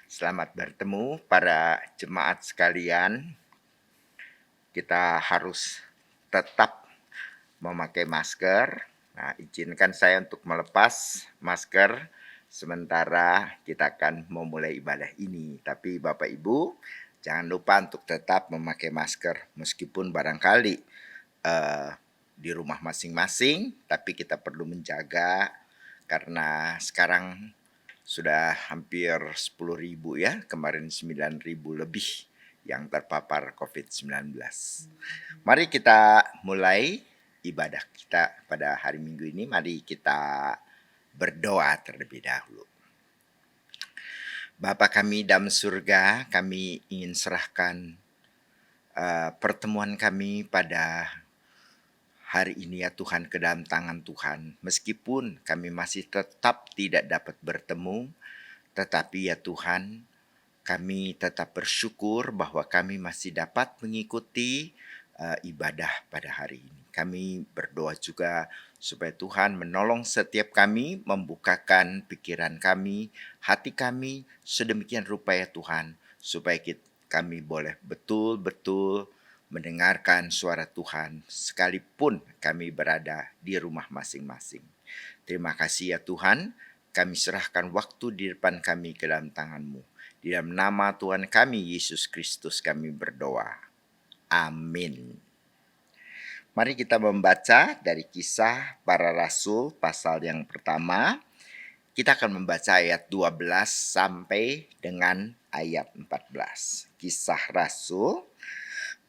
Selamat bertemu para jemaat sekalian. Kita harus tetap memakai masker. Nah, izinkan saya untuk melepas masker sementara kita akan memulai ibadah ini. Tapi Bapak Ibu, jangan lupa untuk tetap memakai masker meskipun barangkali di rumah masing-masing, tapi kita perlu menjaga karena sekarang sudah hampir 10.000 ya, kemarin 9.000 lebih yang terpapar COVID-19. Mari kita mulai ibadah kita pada hari Minggu ini. Mari kita berdoa terlebih dahulu. Bapa kami dalam surga, kami ingin serahkan pertemuan kami pada hari ini ya Tuhan ke dalam tangan Tuhan. Meskipun kami masih tetap tidak dapat bertemu, tetapi ya Tuhan, kami tetap bersyukur bahwa kami masih dapat mengikuti ibadah pada hari ini. Kami berdoa juga supaya Tuhan menolong setiap kami, membukakan pikiran kami, hati kami, sedemikian rupa ya Tuhan, supaya kami boleh betul-betul mendengarkan suara Tuhan, sekalipun kami berada di rumah masing-masing. Terima kasih ya Tuhan, kami serahkan waktu di depan kami ke dalam tangan-Mu. Di dalam nama Tuhan kami, Yesus Kristus, kami berdoa. Amin. Mari kita membaca dari Kisah Para Rasul pasal yang pertama. Kita akan membaca ayat 12 sampai dengan ayat 14. Kisah Rasul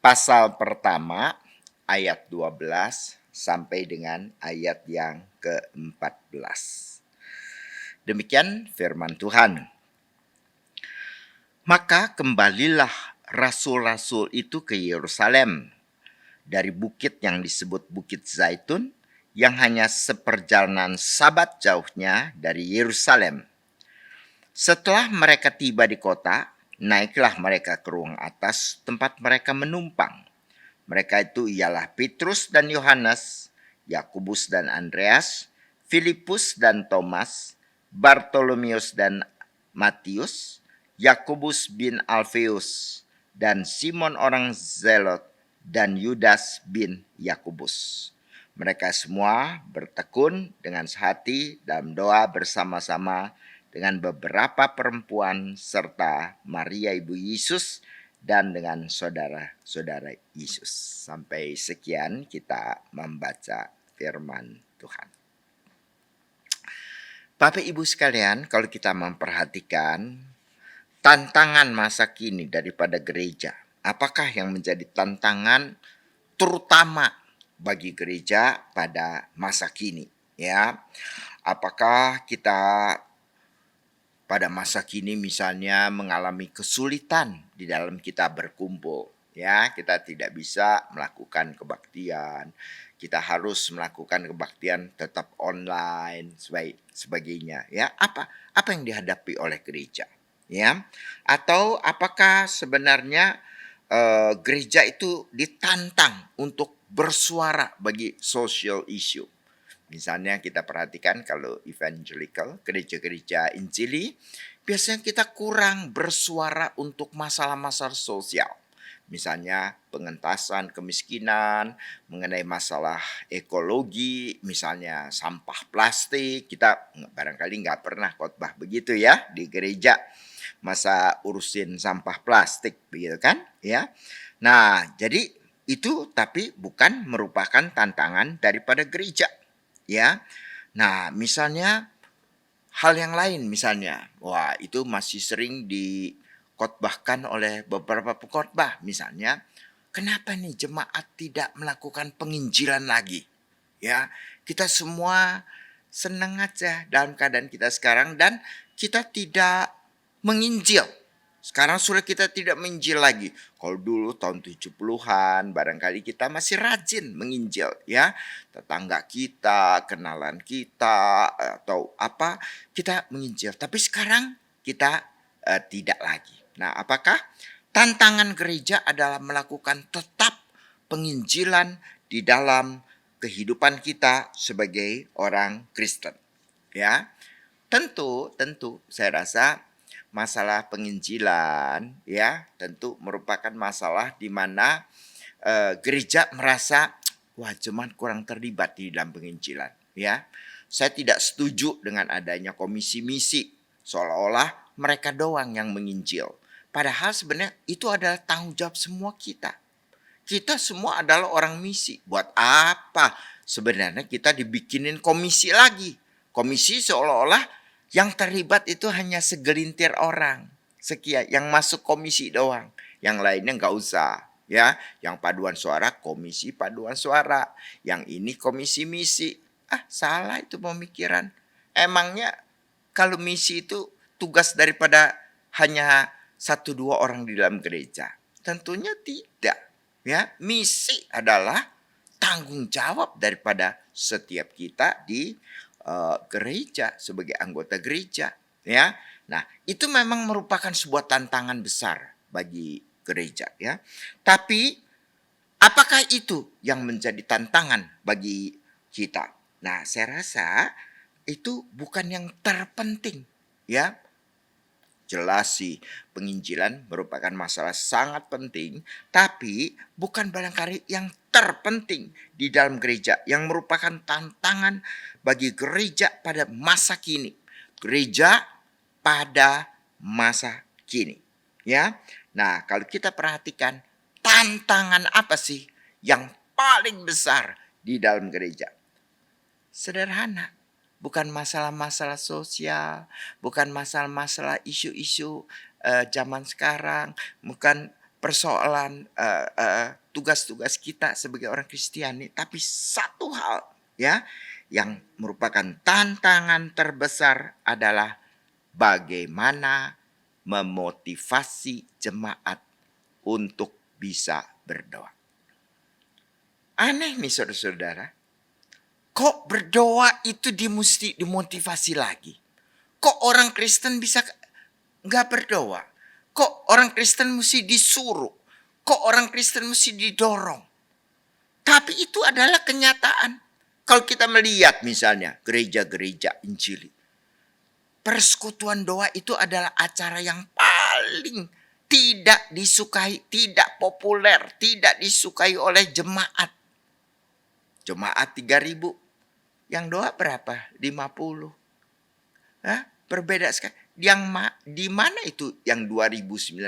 pasal pertama ayat 12 sampai dengan ayat yang ke-14. Demikian firman Tuhan. Maka kembalilah rasul-rasul itu ke Yerusalem dari bukit yang disebut Bukit Zaitun yang hanya seperjalanan sabat jauhnya dari Yerusalem. Setelah mereka tiba di kota, naiklah mereka ke ruang atas tempat mereka menumpang. Mereka itu ialah Petrus dan Yohanes, Yakobus dan Andreas, Filipus dan Thomas, Bartolomeus dan Matius, Yakobus bin Alfeus, dan Simon orang Zelot, dan Yudas bin Yakobus. Mereka semua bertekun dengan sehati dalam doa bersama-sama dengan beberapa perempuan serta Maria ibu Yesus dan dengan saudara-saudara Yesus. Sampai sekian kita membaca firman Tuhan. Bapak Ibu sekalian, kalau kita memperhatikan tantangan masa kini daripada gereja, apakah yang menjadi tantangan terutama bagi gereja pada masa kini? Ya, apakah kita pada masa kini misalnya mengalami kesulitan di dalam kita berkumpul? Ya, kita tidak bisa melakukan kebaktian. Kita harus melakukan kebaktian tetap online, sebagainya. Ya, apa yang dihadapi oleh gereja? Ya, atau apakah sebenarnya gereja itu ditantang untuk bersuara bagi social issue? Misalnya kita perhatikan kalau evangelical, gereja-gereja Injili, biasanya kita kurang bersuara untuk masalah-masalah sosial. Misalnya pengentasan kemiskinan, mengenai masalah ekologi, misalnya sampah plastik. Kita barangkali nggak pernah khotbah begitu ya di gereja. Masa urusin sampah plastik begitu kan? Ya. Nah, jadi itu tapi bukan merupakan tantangan daripada gereja. Ya. Nah, misalnya hal yang lain misalnya. Wah, itu masih sering dikotbahkan oleh beberapa pengkhotbah. Misalnya, kenapa nih jemaat tidak melakukan penginjilan lagi? Ya, kita semua senang aja dalam keadaan kita sekarang dan kita tidak menginjil. Sekarang sudah kita tidak menginjil lagi. Kalau dulu tahun 70-an barangkali kita masih rajin menginjil ya. Tetangga kita, kenalan kita atau apa kita menginjil. Tapi sekarang kita tidak lagi. Nah, apakah tantangan gereja adalah melakukan tetap penginjilan di dalam kehidupan kita sebagai orang Kristen? Ya. Tentu saya rasa masalah penginjilan ya tentu merupakan masalah di mana gereja merasa wah jemaat kurang terlibat di dalam penginjilan ya. Saya tidak setuju dengan adanya komisi misi seolah-olah mereka doang yang menginjil. Padahal sebenarnya itu adalah tanggung jawab semua kita. Kita semua adalah orang misi. Buat apa sebenarnya kita dibikinin komisi lagi? Komisi seolah-olah yang terlibat itu hanya segelintir orang. Sekian yang masuk komisi doang. Yang lainnya nggak usah. Ya, yang paduan suara komisi paduan suara. Yang ini komisi misi. Salah itu pemikiran. Emangnya kalau misi itu tugas daripada hanya 1-2 orang di dalam gereja? Tentunya tidak. Ya, misi adalah tanggung jawab daripada setiap kita di gereja sebagai anggota gereja, ya. Nah, itu memang merupakan sebuah tantangan besar bagi gereja, ya. Tapi apakah itu yang menjadi tantangan bagi kita? Nah, saya rasa itu bukan yang terpenting, ya. Jelas sih penginjilan merupakan masalah sangat penting, tapi bukan barangkali yang terpenting di dalam gereja yang merupakan tantangan bagi gereja pada masa kini. Gereja pada masa kini, ya. Nah, kalau kita perhatikan tantangan apa sih yang paling besar di dalam gereja? Sederhana. Bukan masalah-masalah sosial, bukan masalah-masalah isu-isu zaman sekarang, bukan persoalan tugas-tugas kita sebagai orang Kristiani, tapi satu hal ya yang merupakan tantangan terbesar adalah bagaimana memotivasi jemaat untuk bisa berdoa. Aneh nih saudara-saudara. Kok berdoa itu mesti dimotivasi lagi? Kok orang Kristen bisa nggak berdoa? Kok orang Kristen mesti disuruh? Kok orang Kristen mesti didorong? Tapi itu adalah kenyataan. Kalau kita melihat misalnya gereja-gereja Injili. Persekutuan doa itu adalah acara yang paling tidak disukai, tidak populer, tidak disukai oleh jemaat. Jemaat 3.000. Yang doa berapa? 50. Berbeda sekali. Di mana itu yang 2.950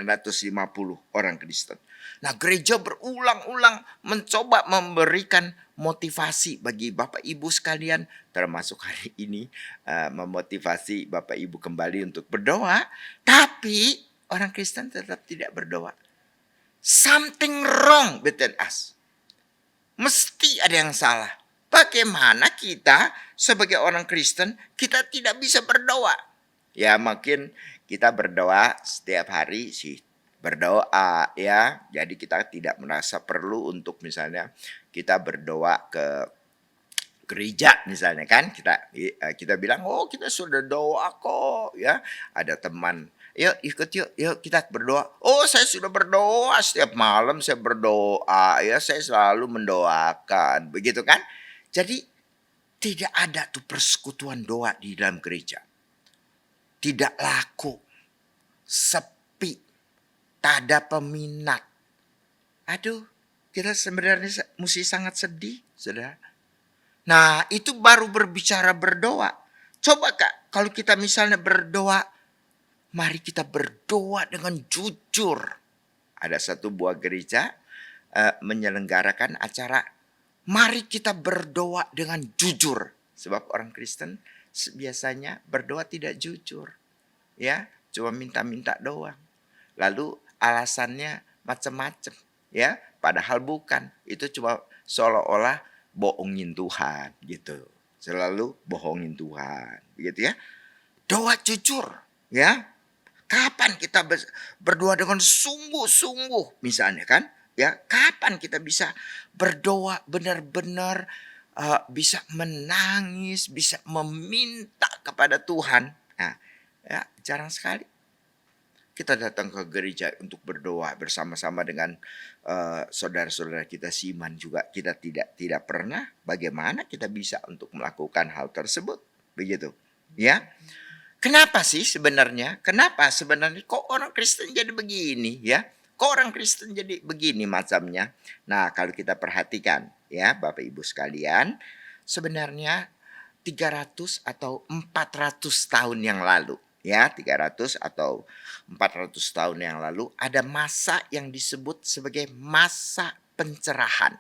orang Kristen? Nah, gereja berulang-ulang mencoba memberikan motivasi bagi Bapak Ibu sekalian, termasuk hari ini memotivasi Bapak Ibu kembali untuk berdoa, tapi orang Kristen tetap tidak berdoa. Something wrong between us. Mesti ada yang salah. Bagaimana kita sebagai orang Kristen kita tidak bisa berdoa? Ya mungkin kita berdoa setiap hari sih berdoa ya. Jadi kita tidak merasa perlu untuk misalnya kita berdoa ke gereja misalnya kan. Kita bilang oh kita sudah doa kok ya. Ada teman yuk ikut yuk kita berdoa. Oh saya sudah berdoa setiap malam saya berdoa ya saya selalu mendoakan begitu kan. Jadi tidak ada tuh persekutuan doa di dalam gereja. Tidak laku, sepi, tak ada peminat. Aduh kita sebenarnya mesti sangat sedih saudara. Nah itu baru berbicara berdoa. Coba Kak kalau kita misalnya berdoa. Mari kita berdoa dengan jujur. Ada satu buah gereja menyelenggarakan acara. Mari kita berdoa dengan jujur. Sebab orang Kristen biasanya berdoa tidak jujur. Ya, cuma minta-minta doang. Lalu alasannya macam-macam. Ya, padahal bukan. Itu cuma seolah-olah bohongin Tuhan gitu. Selalu bohongin Tuhan. Begitu ya. Doa jujur. Ya. Kapan kita berdoa dengan sungguh-sungguh misalnya kan? Ya, kapan kita bisa berdoa benar-benar bisa menangis, bisa meminta kepada Tuhan? Nah, ya jarang sekali kita datang ke gereja untuk berdoa bersama-sama dengan saudara-saudara kita Siman juga kita tidak pernah. Bagaimana kita bisa untuk melakukan hal tersebut? Begitu, ya. Kenapa sih sebenarnya? Kenapa sebenarnya kok orang Kristen jadi begini ya? Kok orang Kristen jadi begini macamnya? Nah, kalau kita perhatikan ya Bapak Ibu sekalian, sebenarnya 300 atau 400 tahun yang lalu ya, 300 atau 400 tahun yang lalu ada masa yang disebut sebagai masa pencerahan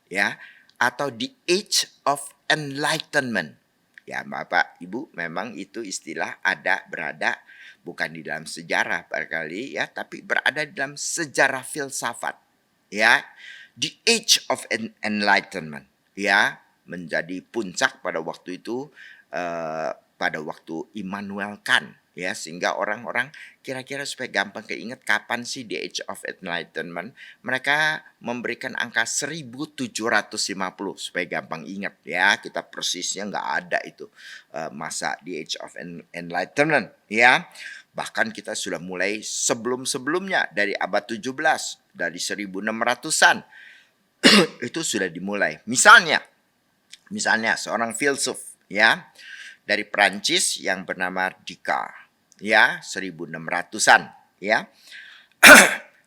ya, atau the age of enlightenment. Ya, Bapak Ibu, memang itu istilah berada bukan di dalam sejarah barangkali ya, tapi berada di dalam sejarah filsafat. Ya, the age of enlightenment ya, menjadi puncak pada waktu itu pada waktu Immanuel Kant ya, sehingga orang-orang kira-kira supaya gampang keinget kapan sih the age of enlightenment, mereka memberikan angka 1750 supaya gampang ingat ya, kita persisnya nggak ada itu masa the age of enlightenment ya. Bahkan kita sudah mulai sebelum-sebelumnya dari abad 17, dari 1600-an itu sudah dimulai. Misalnya seorang filsuf ya dari Prancis yang bernama Descartes ya, 1600-an ya.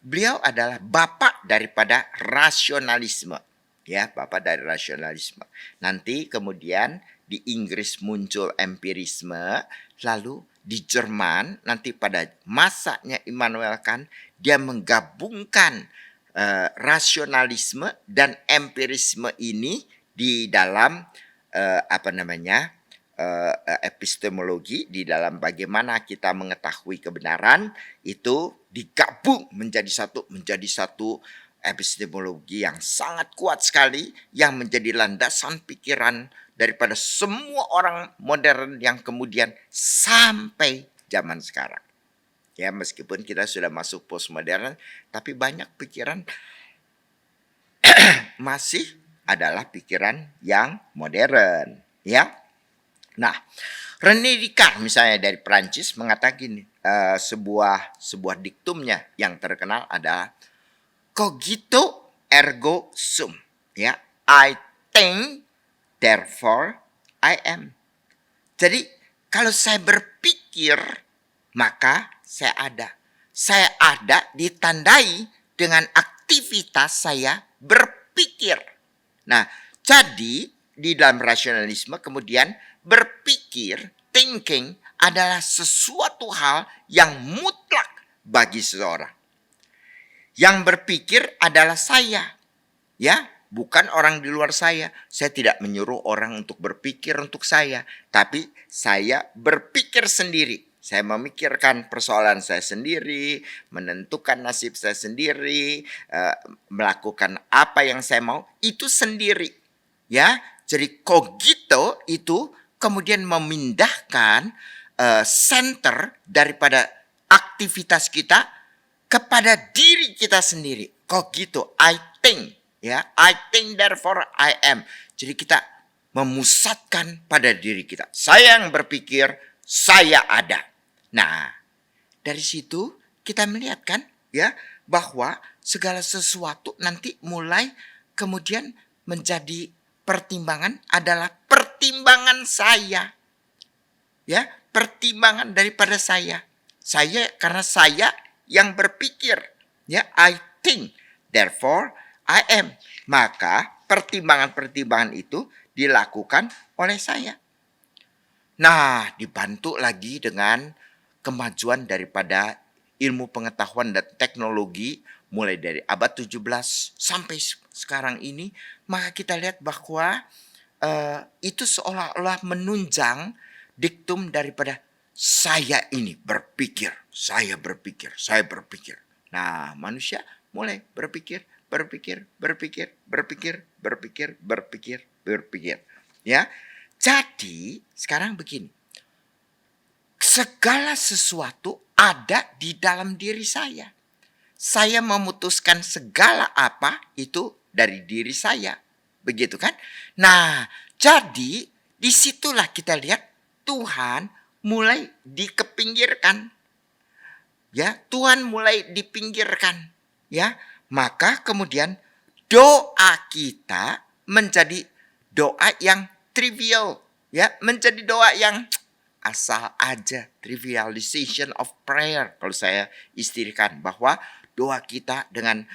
Beliau adalah bapak daripada rasionalisme ya, bapak dari rasionalisme. Nanti kemudian di Inggris muncul empirisme, lalu di Jerman nanti pada masanya Immanuel Kant dia menggabungkan rasionalisme dan empirisme ini di dalam epistemologi, di dalam bagaimana kita mengetahui kebenaran itu digabung menjadi satu epistemologi yang sangat kuat sekali, yang menjadi landasan pikiran daripada semua orang modern yang kemudian sampai zaman sekarang. Ya, meskipun kita sudah masuk postmodern, tapi banyak pikiran masih adalah pikiran yang modern, ya. Nah, René Descartes misalnya dari Prancis mengatakan sebuah diktumnya yang terkenal adalah cogito ergo sum, ya. I think therefore I am. Jadi kalau saya berpikir maka saya ada. Saya ada ditandai dengan aktivitas saya berpikir. Nah, jadi di dalam rasionalisme kemudian berpikir, thinking adalah sesuatu hal yang mutlak bagi seseorang. Yang berpikir adalah saya. Ya, bukan orang di luar saya. Saya tidak menyuruh orang untuk berpikir untuk saya, tapi saya berpikir sendiri. Saya memikirkan persoalan saya sendiri, menentukan nasib saya sendiri, melakukan apa yang saya mau itu sendiri. Ya, jadi cogito itu kemudian memindahkan center daripada aktivitas kita kepada diri kita sendiri. Cogito, I think, ya, I think therefore I am. Jadi kita memusatkan pada diri kita. Saya yang berpikir, saya ada. Nah, dari situ kita melihat kan, ya, bahwa segala sesuatu nanti mulai kemudian menjadi pertimbangan adalah pertimbangan saya. Ya, pertimbangan daripada saya. Saya karena saya yang berpikir, ya, I think, therefore I am. Maka pertimbangan-pertimbangan itu dilakukan oleh saya. Nah, dibantu lagi dengan kemajuan daripada ilmu pengetahuan dan teknologi mulai dari abad 17 sampai sekarang ini, maka kita lihat bahwa itu seolah-olah menunjang diktum daripada saya ini berpikir, saya berpikir, saya berpikir. Nah, manusia mulai berpikir. Ya, jadi sekarang begini. Segala sesuatu ada di dalam diri saya. Saya memutuskan segala apa itu dari diri saya. Begitu kan? Nah, jadi disitulah kita lihat Tuhan mulai dikepinggirkan. Ya, Tuhan mulai dipinggirkan. Ya, maka kemudian doa kita menjadi doa yang trivial. Ya, menjadi doa yang asal aja, trivialization of prayer. Kalau saya istilah bahwa doa kita dengan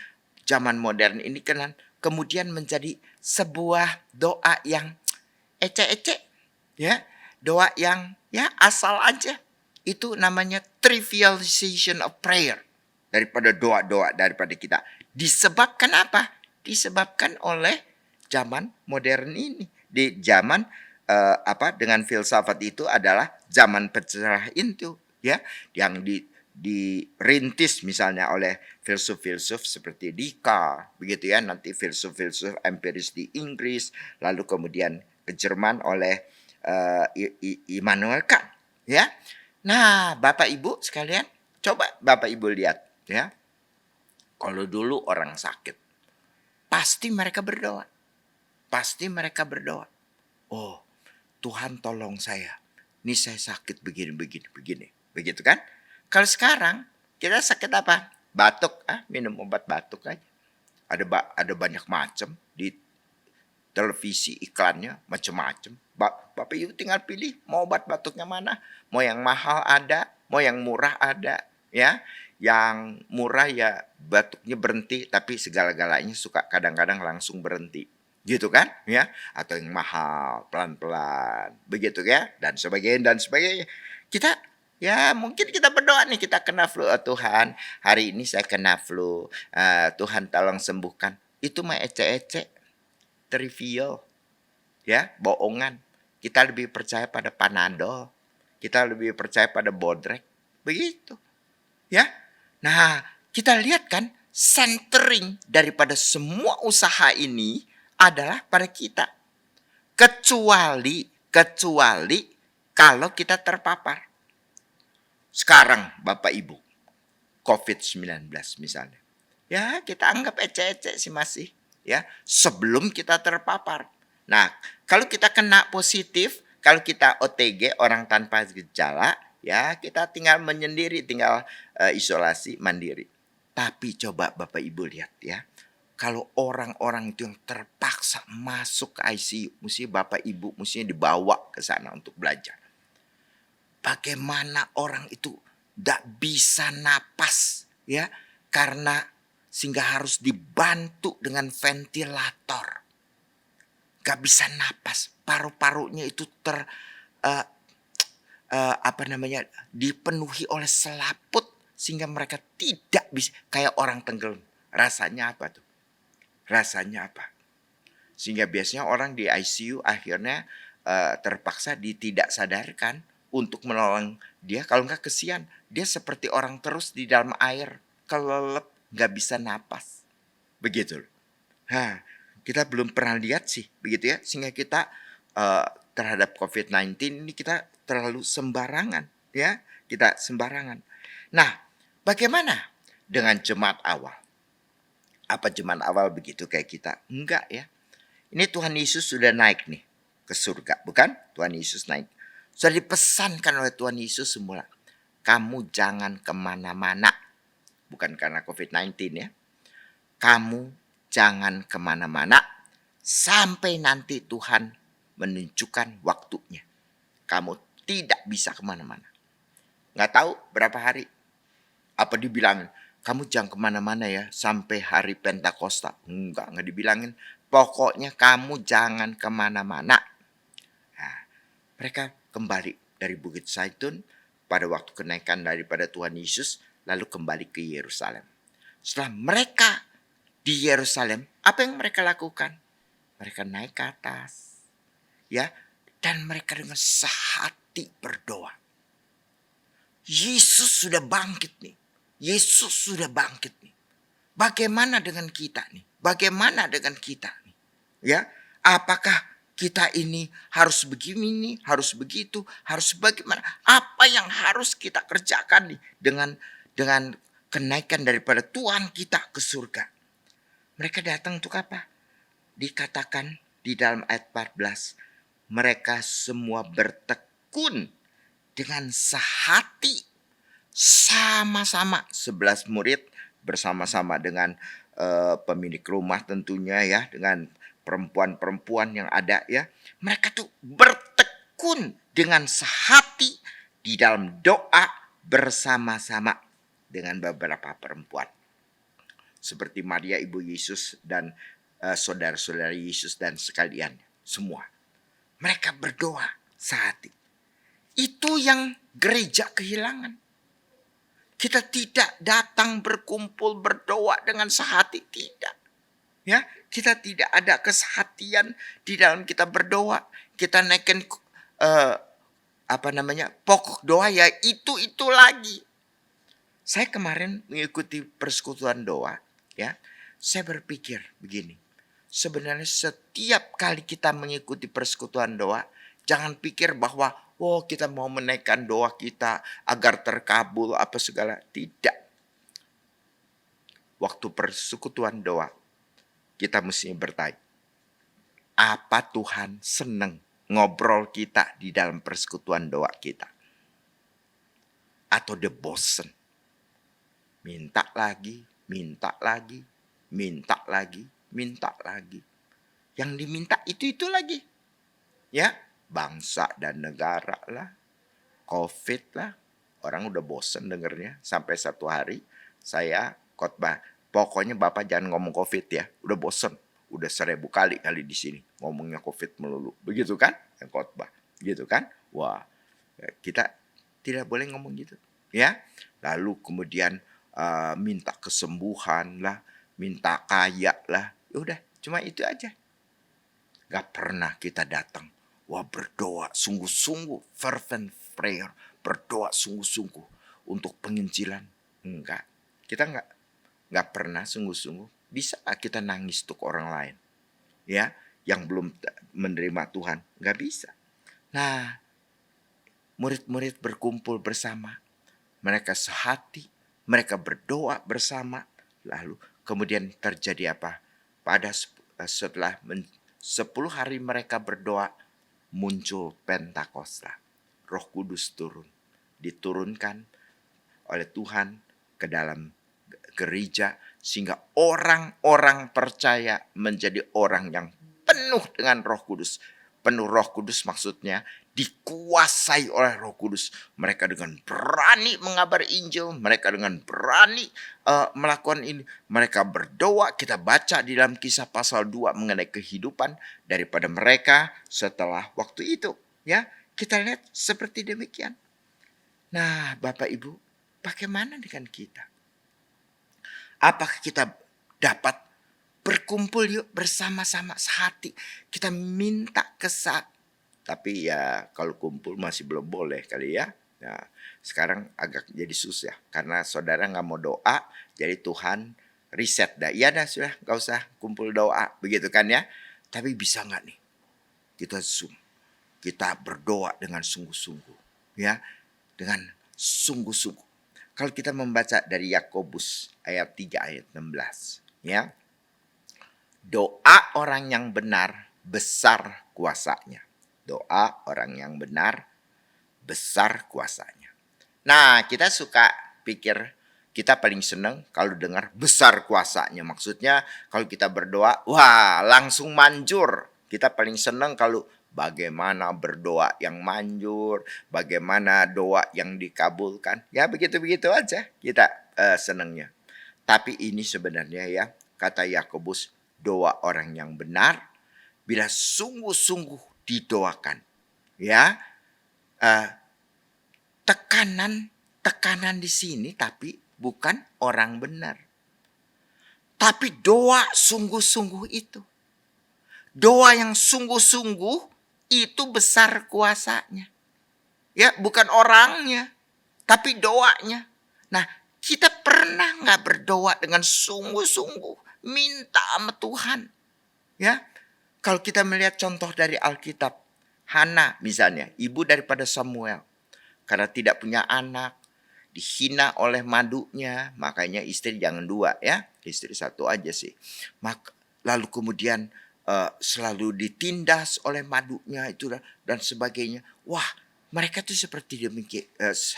zaman modern ini kan kemudian menjadi sebuah doa yang ecek-ecek, ya, doa yang ya asal aja. Itu namanya trivialization of prayer daripada doa-doa daripada kita. Disebabkan apa? Disebabkan oleh zaman modern ini. Di zaman dengan filsafat itu adalah zaman pencerahan itu, ya, yang dirintis misalnya oleh filsuf-filsuf seperti Descartes, begitu ya, nanti filsuf-filsuf empiris di Inggris, lalu kemudian ke Jerman oleh Immanuel Kant, ya. Nah, Bapak Ibu sekalian, coba Bapak Ibu lihat, ya. Kalau dulu orang sakit, pasti mereka berdoa. Pasti mereka berdoa. Oh, Tuhan tolong saya. Ini saya sakit begini, begini, begini. Begitu kan? Kalau sekarang, kita sakit apa? Batuk. Minum obat batuk aja. Ada banyak macam di televisi iklannya, macam-macam. Bapak Ibu tinggal pilih mau obat batuknya mana. Mau yang mahal ada, mau yang murah ada. Ya, yang murah ya batuknya berhenti, tapi segala-galanya suka kadang-kadang langsung berhenti. Gitu kan, ya? Atau yang mahal, pelan-pelan, begitu ya, dan sebagainya. Kita ya mungkin kita berdoa nih, kita kena flu, Tuhan, hari ini saya kena flu, Tuhan tolong sembuhkan. Itu mah ecek-ecek, trivial, ya, bohongan. Kita lebih percaya pada Panadol, kita lebih percaya pada Bodrek, begitu, ya. Nah, kita lihat kan, centering daripada semua usaha ini adalah pada kita. Kecuali kalau kita terpapar. Sekarang Bapak Ibu, COVID-19 misalnya. Ya, kita anggap ecek-ecek sih masih. Ya, sebelum kita terpapar. Nah, kalau kita kena positif, kalau kita OTG, orang tanpa gejala, ya kita tinggal menyendiri, tinggal isolasi mandiri. Tapi coba Bapak Ibu lihat ya. Kalau orang-orang itu yang terpaksa masuk ke ICU, mesti Bapak Ibu mestinya dibawa ke sana untuk belajar. Bagaimana orang itu tidak bisa napas, ya, karena sehingga harus dibantu dengan ventilator. Gak bisa napas, paru-parunya itu dipenuhi oleh selaput sehingga mereka tidak bisa, kayak orang tenggelam. Rasanya apa tuh? Rasanya apa? Sehingga biasanya orang di ICU akhirnya terpaksa tidak sadarkan untuk menolong dia. Kalau nggak kesian, dia seperti orang terus di dalam air, kelelep, nggak bisa napas. Begitu. Nah, kita belum pernah lihat sih, begitu ya. Sehingga kita terhadap COVID-19 ini kita terlalu sembarangan, ya. Kita sembarangan. Nah, bagaimana dengan jemaat awal? Apa jemaat awal begitu kayak kita? Enggak ya. Ini Tuhan Yesus sudah naik nih ke surga, bukan? Tuhan Yesus naik. Sudah dipesankan oleh Tuhan Yesus semula. Kamu jangan kemana-mana. Bukan karena COVID-19 ya. Kamu jangan kemana-mana sampai nanti Tuhan menunjukkan waktunya. Kamu tidak bisa kemana-mana. Nggak tahu berapa hari. Apa dibilangin? Kamu jangan kemana-mana ya sampai hari Pentakosta. Nggak dibilangin. Pokoknya kamu jangan kemana-mana. Nah, mereka kembali dari Bukit Zaitun pada waktu kenaikan daripada Tuhan Yesus, lalu kembali ke Yerusalem. Setelah mereka di Yerusalem, apa yang mereka lakukan? Mereka naik ke atas, ya, dan mereka dengan sehati berdoa. Yesus sudah bangkit nih. Yesus sudah bangkit nih. Bagaimana dengan kita nih? Bagaimana dengan kita nih? Ya, apakah kita ini harus begini nih, harus begitu, harus bagaimana? Apa yang harus kita kerjakan nih dengan kenaikan daripada Tuhan kita ke surga? Mereka datang untuk apa? Dikatakan di dalam ayat 14, mereka semua bertekun dengan sehati, sama-sama 11 murid bersama-sama dengan pemilik rumah tentunya ya, dengan perempuan-perempuan yang ada ya. Mereka tuh bertekun tekun dengan sehati di dalam doa bersama-sama dengan beberapa perempuan. Seperti Maria ibu Yesus dan saudara-saudara Yesus dan sekalian semua. Mereka berdoa sehati. Itu yang gereja kehilangan. Kita tidak datang berkumpul berdoa dengan sehati, tidak. Ya, kita tidak ada kesehatian di dalam kita berdoa. Kita naikin pokok doa ya itu lagi. Saya kemarin mengikuti persekutuan doa, ya. Saya berpikir begini. Sebenarnya setiap kali kita mengikuti persekutuan doa, jangan pikir bahwa kita mau menaikkan doa kita agar terkabul apa segala. Tidak. Waktu persekutuan doa, kita mesti bertanya, apa Tuhan senang ngobrol kita di dalam persekutuan doa kita? Atau dia bosen? Minta lagi, minta lagi, minta lagi, minta lagi. Yang diminta itu lagi. Ya, bangsa dan negara lah, COVID lah. Orang udah bosen dengernya. Sampai satu hari saya khotbah, pokoknya Bapak jangan ngomong COVID ya. Udah bosen. Udah 1000 kali di sini ngomongnya COVID melulu. Begitu kan? Yang khotbah. Gitu kan? Wah, kita tidak boleh ngomong gitu. Ya. Lalu kemudian minta kesembuhan lah, minta kaya lah. Udah, cuma itu aja. Gak pernah kita datang. Wah, berdoa sungguh-sungguh, fervent prayer, berdoa sungguh-sungguh untuk penginjilan. Enggak. Kita enggak pernah sungguh-sungguh. Bisa kita nangis untuk orang lain. Ya, yang belum menerima Tuhan. Enggak bisa. Nah, murid-murid berkumpul bersama. Mereka sehati, mereka berdoa bersama. Lalu kemudian terjadi apa? Setelah 10 hari mereka berdoa, muncul Pentakosta. Roh Kudus turun. Diturunkan oleh Tuhan ke dalam gereja. Sehingga orang-orang percaya menjadi orang yang penuh dengan Roh Kudus. Penuh Roh Kudus maksudnya dikuasai oleh Roh Kudus. Mereka dengan berani mengabari Injil. Mereka dengan berani melakukan ini. Mereka berdoa. Kita baca di dalam Kisah pasal 2 mengenai kehidupan daripada mereka setelah waktu itu. Ya, kita lihat seperti demikian. Nah, Bapak Ibu, bagaimana dengan kita? Apakah kita dapat berkumpul yuk bersama-sama sehati? Kita minta tapi ya kalau kumpul masih belum boleh kali ya. Nah, sekarang agak jadi susah karena saudara nggak mau doa, jadi Tuhan reset dah. Iya dah sudah, nggak usah kumpul doa, begitu kan ya? Tapi bisa nggak nih? Kita Zoom, kita berdoa dengan sungguh-sungguh, ya, dengan sungguh-sungguh. Kalau kita membaca dari Yakobus ayat 3 ayat 16, ya, doa orang yang benar besar kuasanya. Doa orang yang benar besar kuasanya. Nah, kita suka pikir kita paling senang kalau dengar besar kuasanya. Maksudnya kalau kita berdoa, wah langsung manjur. Kita paling senang kalau bagaimana berdoa yang manjur, bagaimana doa yang dikabulkan. Ya begitu-begitu aja kita senangnya. Tapi ini sebenarnya ya, kata Yakobus, doa orang yang benar bila sungguh-sungguh didoakan, ya, tekanan di sini tapi bukan orang benar, tapi doa sungguh-sungguh itu, doa yang sungguh-sungguh itu besar kuasanya, ya, bukan orangnya, tapi doanya. Nah, kita pernah nggak berdoa dengan sungguh-sungguh minta sama Tuhan, ya? Kalau kita melihat contoh dari Alkitab, Hana misalnya, ibu daripada Samuel, karena tidak punya anak, dihina oleh madunya, makanya istri jangan 2 ya, istri 1 aja sih. Lalu kemudian selalu ditindas oleh madunya itu dan sebagainya. Wah, mereka tuh seperti demikian,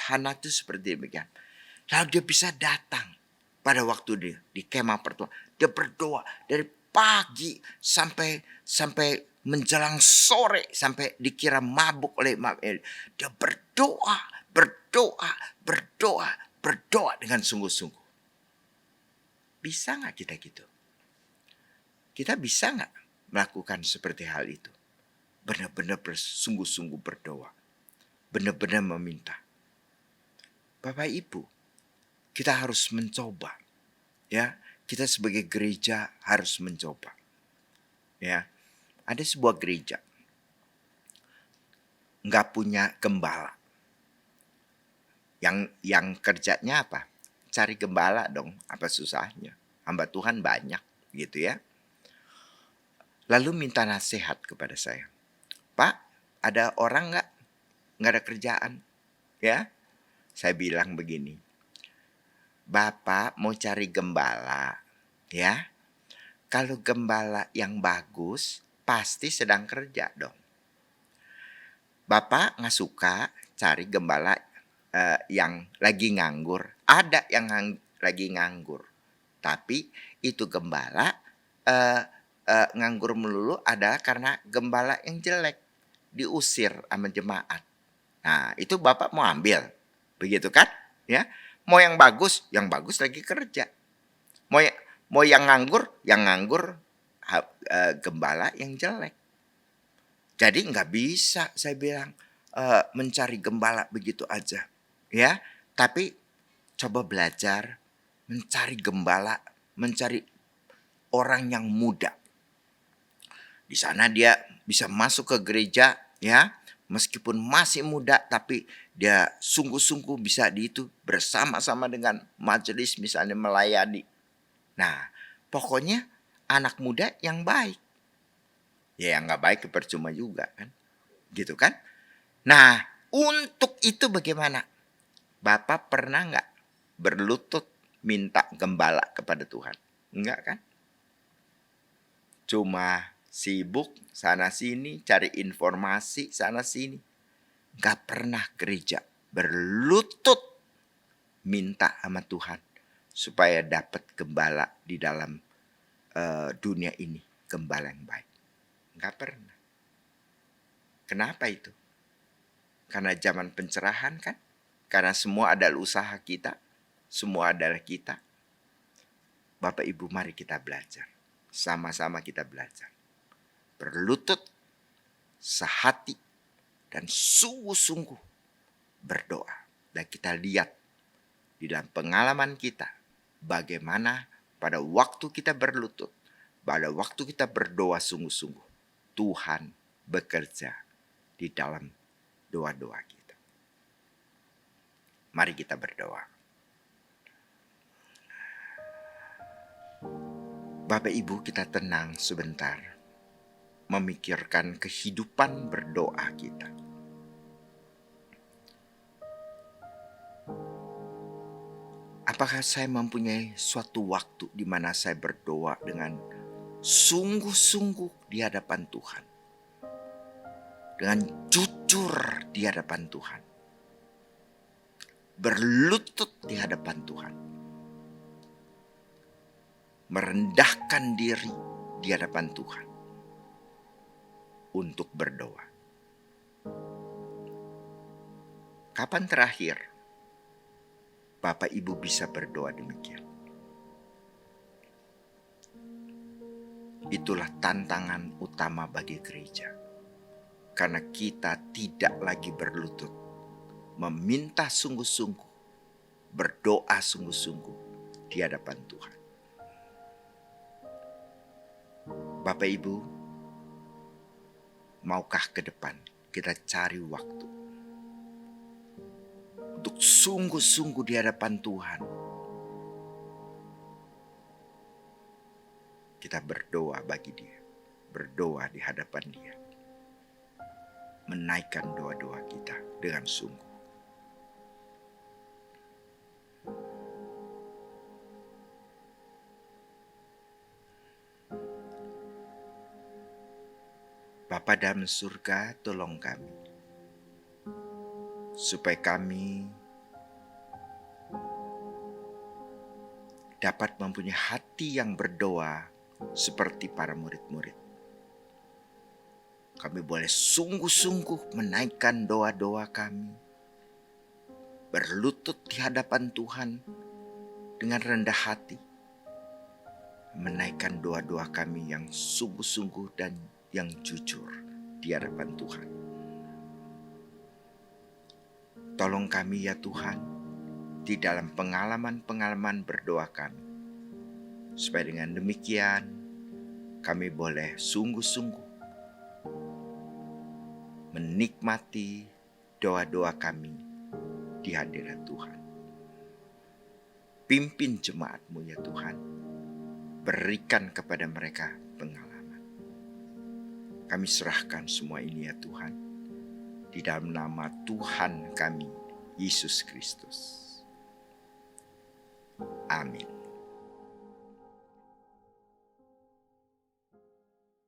Hana tuh seperti demikian. Lalu dia bisa datang pada waktu dia di kemah pertemuan, dia berdoa dari pagi sampai menjelang sore sampai dikira mabuk oleh Imam Eli. Dia berdoa, berdoa, berdoa, berdoa dengan sungguh-sungguh. Bisa nggak kita gitu? Kita bisa nggak melakukan seperti hal itu? Benar-benar bersungguh-sungguh berdoa. Benar-benar meminta. Bapak Ibu, kita harus mencoba. Ya, kita sebagai gereja harus mencoba. Ya, ada sebuah gereja nggak punya gembala. Yang kerjanya apa? Cari gembala dong. Apa susahnya? Hamba Tuhan banyak gitu ya. Lalu minta nasihat kepada saya. Pak, ada orang nggak? Nggak ada kerjaan. Ya, saya bilang begini. Bapak mau cari gembala. Ya, kalau gembala yang bagus, pasti sedang kerja dong. Bapak nggak suka cari gembala yang lagi nganggur. Ada yang lagi nganggur. Tapi itu gembala nganggur melulu adalah karena gembala yang jelek. Diusir sama jemaat. Nah, itu Bapak mau ambil. Begitu kan? Ya. Mau yang bagus lagi kerja. Mau yang nganggur gembala yang jelek. Jadi nggak bisa saya bilang mencari gembala begitu aja. Ya, tapi coba belajar mencari gembala, mencari orang yang muda. Di sana dia bisa masuk ke gereja, ya, meskipun masih muda, tapi dia sungguh-sungguh bisa di itu bersama-sama dengan majelis misalnya melayani. Nah, pokoknya anak muda yang baik. Ya, yang nggak baik percuma juga kan, gitu kan? Nah, untuk itu bagaimana? Bapak pernah nggak berlutut minta gembala kepada Tuhan? Enggak kan? Cuma sibuk sana sini, cari informasi sana sini. Gak pernah gereja berlutut minta sama Tuhan supaya dapat gembala di dalam dunia ini, gembala yang baik. Gak pernah. Kenapa itu? Karena zaman pencerahan kan? Karena semua adalah usaha kita, semua adalah kita. Bapak Ibu, mari kita belajar. Sama-sama kita belajar. Berlutut, sehati, dan sungguh-sungguh berdoa. Dan kita lihat di dalam pengalaman kita bagaimana pada waktu kita berlutut, pada waktu kita berdoa sungguh-sungguh, Tuhan bekerja di dalam doa-doa kita. Mari kita berdoa. Bapak Ibu, kita tenang sebentar memikirkan kehidupan berdoa kita. Apakah saya mempunyai suatu waktu di mana saya berdoa dengan sungguh-sungguh di hadapan Tuhan? Dengan jujur di hadapan Tuhan. Berlutut di hadapan Tuhan. Merendahkan diri di hadapan Tuhan. Untuk berdoa. Kapan terakhir Bapak Ibu bisa berdoa demikian? Itulah tantangan utama bagi gereja. Karena kita tidak lagi berlutut. Meminta sungguh-sungguh. Berdoa sungguh-sungguh di hadapan Tuhan. Bapak Ibu, maukah ke depan kita cari waktu untuk sungguh-sungguh di hadapan Tuhan? Kita berdoa bagi Dia, berdoa di hadapan Dia, menaikkan doa-doa kita dengan sungguh. Bapa dalam surga, tolong kami supaya kami dapat mempunyai hati yang berdoa seperti para murid-murid. Kami boleh sungguh-sungguh menaikkan doa-doa kami, berlutut di hadapan Tuhan dengan rendah hati, menaikkan doa-doa kami yang sungguh-sungguh dan yang jujur di hadapan Tuhan. Tolong kami ya Tuhan, di dalam pengalaman-pengalaman berdoa kami, supaya dengan demikian kami boleh sungguh-sungguh menikmati doa-doa kami di hadirat Tuhan. Pimpin jemaat-Mu ya Tuhan, berikan kepada mereka pengalaman. Kami serahkan semua ini ya Tuhan, di dalam nama Tuhan kami, Yesus Kristus. Amin.